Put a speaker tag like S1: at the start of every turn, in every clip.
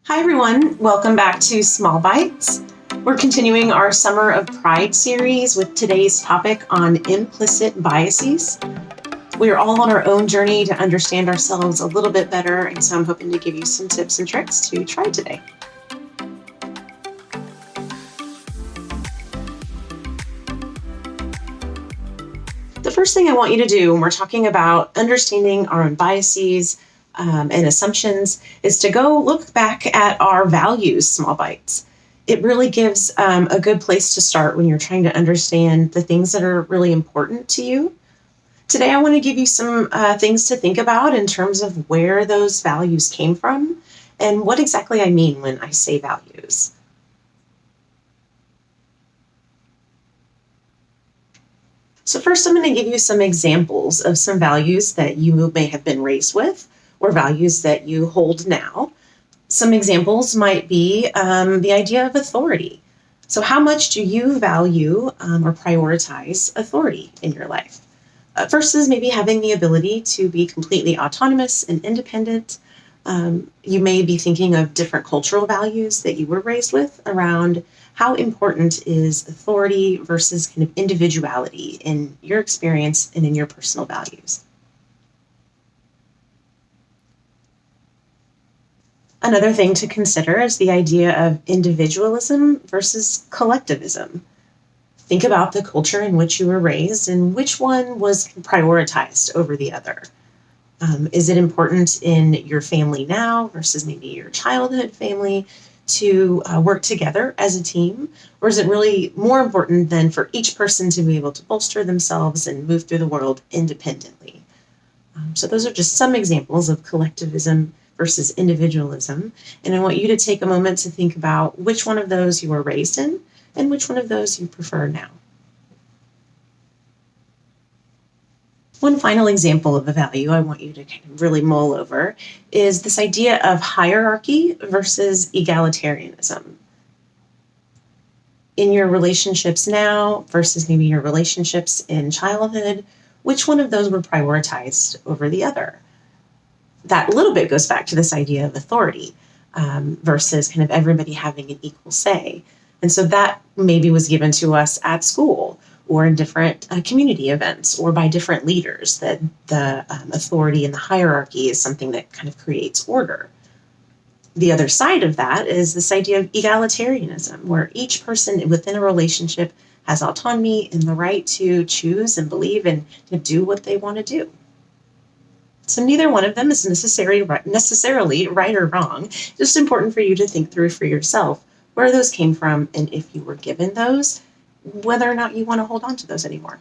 S1: Hi everyone, welcome back to Small Bites. We're continuing our Summer of Pride series with today's topic on implicit biases. We are all on our own journey to understand ourselves a little bit better, and so I'm hoping to give you some tips and tricks to try today. The first thing I want you to do when we're talking about understanding our own biases and assumptions is to go look back at our values, Small Bites. It really gives a good place to start when you're trying to understand the things that are really important to you. Today, I want to give you some things to think about in terms of where those values came from and what exactly I mean when I say values. So first, I'm going to give you some examples of some values that you may have been raised with or values that you hold now. Some examples might be the idea of authority. So how much do you value or prioritize authority in your life? Versus maybe having the ability to be completely autonomous and independent. You may be thinking of different cultural values that you were raised with around how important is authority versus kind of individuality in your experience and in your personal values. Another thing to consider is the idea of individualism versus collectivism. Think about the culture in which you were raised and which one was prioritized over the other. Is it important in your family now versus maybe your childhood family to work together as a team? Or is it really more important than for each person to be able to bolster themselves and move through the world independently? So those are just some examples of collectivism versus individualism. And I want you to take a moment to think about which one of those you were raised in and which one of those you prefer now. One final example of a value I want you to kind of really mull over is this idea of hierarchy versus egalitarianism. In your relationships now versus maybe your relationships in childhood, which one of those were prioritized over the other? That a little bit goes back to this idea of authority versus kind of everybody having an equal say. And so that maybe was given to us at school or in different community events or by different leaders, that the authority and the hierarchy is something that kind of creates order. The other side of that is this idea of egalitarianism, where each person within a relationship has autonomy and the right to choose and believe and to do what they want to do. So neither one of them is necessarily right or wrong. It's just important for you to think through for yourself where those came from, and if you were given those, whether or not you want to hold on to those anymore.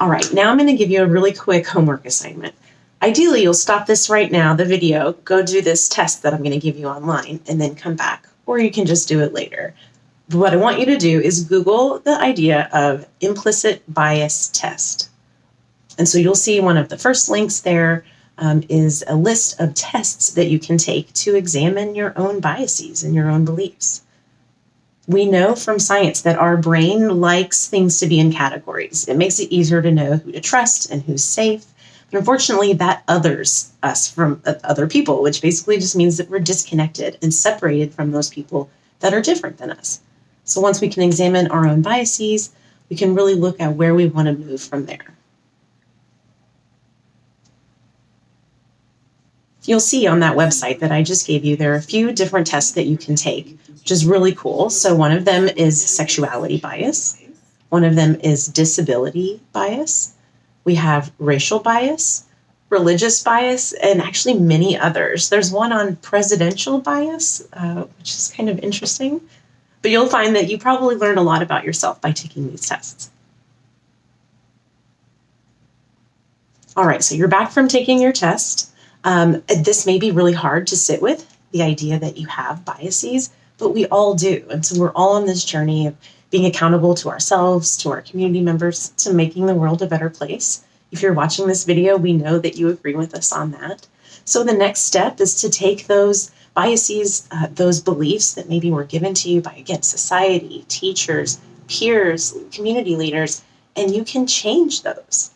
S1: All right, now I'm going to give you a really quick homework assignment. Ideally, you'll stop this right now, the video, go do this test that I'm going to give you online, and then come back, or you can just do it later. But what I want you to do is Google the idea of implicit bias test. And so you'll see one of the first links there is a list of tests that you can take to examine your own biases and your own beliefs. We know from science that our brain likes things to be in categories. It makes it easier to know who to trust and who's safe. But unfortunately, that others us from other people, which basically just means that we're disconnected and separated from those people that are different than us. So once we can examine our own biases, we can really look at where we want to move from there. You'll see on that website that I just gave you, there are a few different tests that you can take, which is really cool. So one of them is sexuality bias. One of them is disability bias. We have racial bias, religious bias, and actually many others. There's one on presidential bias, which is kind of interesting. But you'll find that you probably learn a lot about yourself by taking these tests. All right, so you're back from taking your test. This may be really hard to sit with, the idea that you have biases, but we all do. And so we're all on this journey of being accountable to ourselves, to our community members, to making the world a better place. If you're watching this video, we know that you agree with us on that. So the next step is to take those biases, those beliefs that maybe were given to you by, again, society, teachers, peers, community leaders, and you can change those.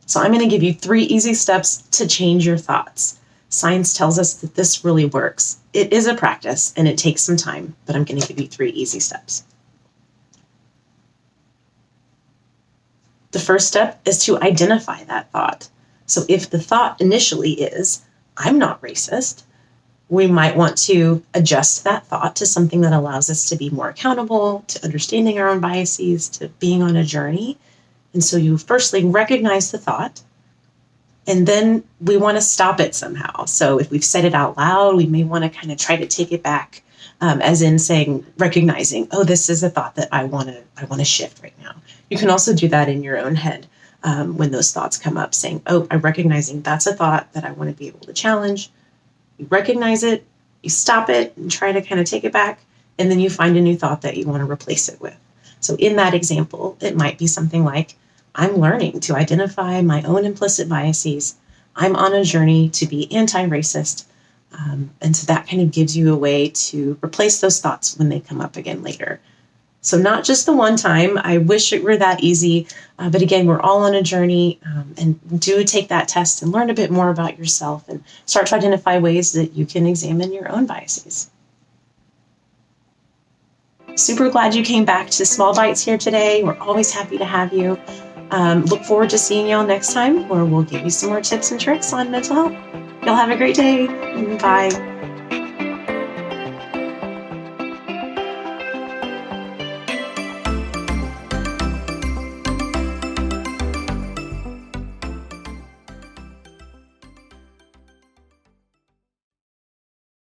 S1: So I'm going to give you 3 easy steps to change your thoughts. Science tells us that this really works. It is a practice and it takes some time, but I'm going to give you 3 easy steps. The first step is to identify that thought. So if the thought initially is, I'm not racist, we might want to adjust that thought to something that allows us to be more accountable, to understanding our own biases, to being on a journey. And so you firstly recognize the thought, and then we want to stop it somehow. So if we've said it out loud, we may want to kind of try to take it back, as in saying, recognizing, oh, this is a thought that I want to shift right now. You can also do that in your own head when those thoughts come up, saying, oh, I'm recognizing that's a thought that I want to be able to challenge. You recognize it, you stop it and try to kind of take it back, and then you find a new thought that you want to replace it with. So in that example, it might be something like, I'm learning to identify my own implicit biases. I'm on a journey to be anti-racist. And so that kind of gives you a way to replace those thoughts when they come up again later. So not just the one time. I wish it were that easy. But again, we're all on a journey, and do take that test and learn a bit more about yourself and start to identify ways that you can examine your own biases. Super glad you came back to Small Bites here today. We're always happy to have you. Look forward to seeing y'all next time, where we'll give you some more tips and tricks on mental health. Y'all have a great day. Bye.